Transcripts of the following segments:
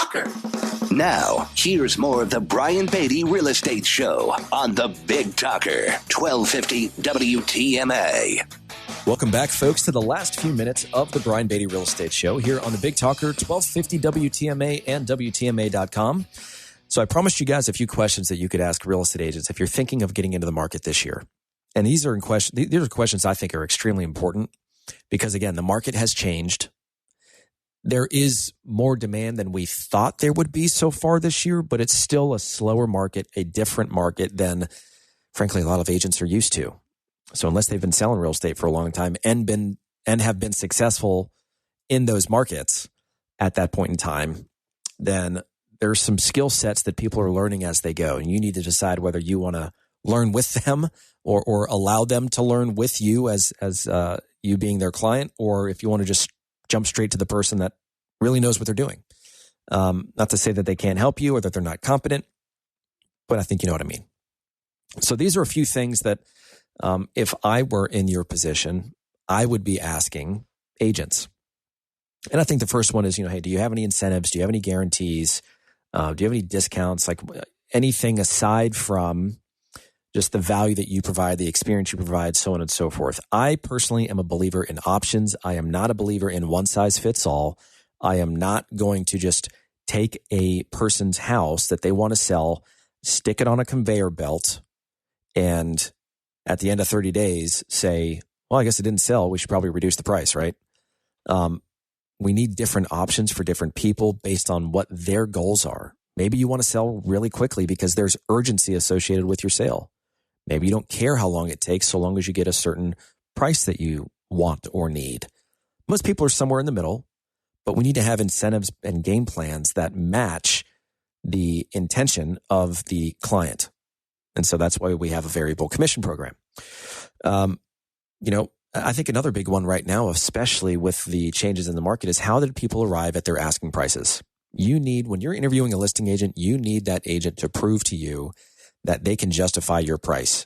Talker. Now, here's more of the Brian Beatty Real Estate Show on the Big Talker, 1250 WTMA. Welcome back, folks, to the last few minutes of the Brian Beatty Real Estate Show here on the Big Talker, 1250 WTMA and WTMA.com. So I promised you guys a few questions that you could ask real estate agents if you're thinking of getting into the market this year. And these are questions I think are extremely important because, again, the market has changed. There is more demand than we thought there would be so far this year, but it's still a slower market, a different market than, frankly, a lot of agents are used to. So unless they've been selling real estate for a long time and have been successful in those markets at that point in time, then there's some skill sets that people are learning as they go. And you need to decide whether you want to learn with them or allow them to learn with you as you being their client, or if you want to just jump straight to the person that really knows what they're doing. Not to say that they can't help you or that they're not competent, but I think you know what I mean. So these are a few things that if I were in your position, I would be asking agents. And I think the first one is, hey, do you have any incentives? Do you have any guarantees? Do you have any discounts? Like anything aside from just the value that you provide, the experience you provide, so on and so forth. I personally am a believer in options. I am not a believer in one size fits all. I am not going to just take a person's house that they want to sell, stick it on a conveyor belt, and at the end of 30 days say, well, I guess it didn't sell. We should probably reduce the price, right? We need different options for different people based on what their goals are. Maybe you want to sell really quickly because there's urgency associated with your sale. Maybe you don't care how long it takes so long as you get a certain price that you want or need. Most people are somewhere in the middle, but we need to have incentives and game plans that match the intention of the client. And so that's why we have a variable commission program. I think another big one right now, especially with the changes in the market, is how did people arrive at their asking prices? When you're interviewing a listing agent, you need that agent to prove to you that they can justify your price.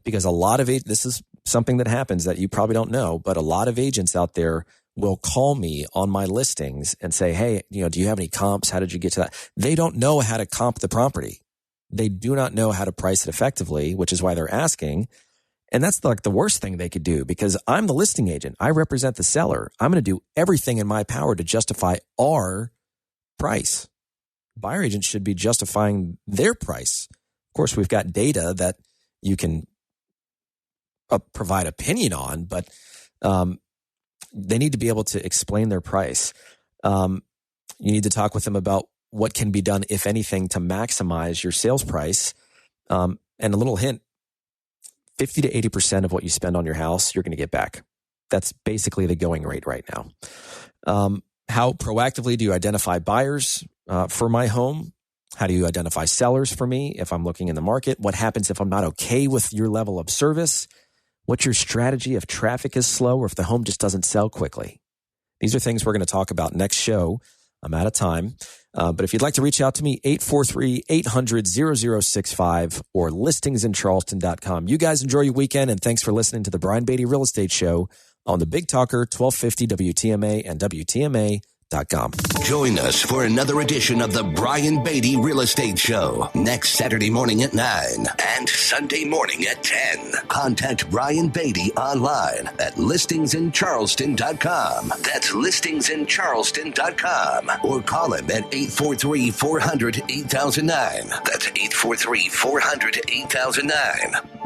Because this is something that happens that you probably don't know, but a lot of agents out there will call me on my listings and say, hey, do you have any comps? How did you get to that? They don't know how to comp the property. They do not know how to price it effectively, which is why they're asking. And that's like the worst thing they could do because I'm the listing agent. I represent the seller. I'm going to do everything in my power to justify our price. Buyer agents should be justifying their price. Of course, we've got data that you can provide opinion on, but they need to be able to explain their price. You need to talk with them about what can be done, if anything, to maximize your sales price. And a little hint, 50 to 80% of what you spend on your house, you're going to get back. That's basically the going rate right now. How proactively do you identify buyers for my home? How do you identify sellers for me if I'm looking in the market? What happens if I'm not okay with your level of service? What's your strategy if traffic is slow or if the home just doesn't sell quickly? These are things we're going to talk about next show. I'm out of time. But if you'd like to reach out to me, 843-800-0065 or listingsincharleston.com. You guys enjoy your weekend, and thanks for listening to the Brian Beatty Real Estate Show on the Big Talker, 1250 WTMA and WTMA.com. Join us for another edition of the Brian Beatty Real Estate Show next Saturday morning at 9 and Sunday morning at 10. Contact Brian Beatty online at listingsincharleston.com. That's listingsincharleston.com. Or call him at 843-400-8009. That's 843-400-8009.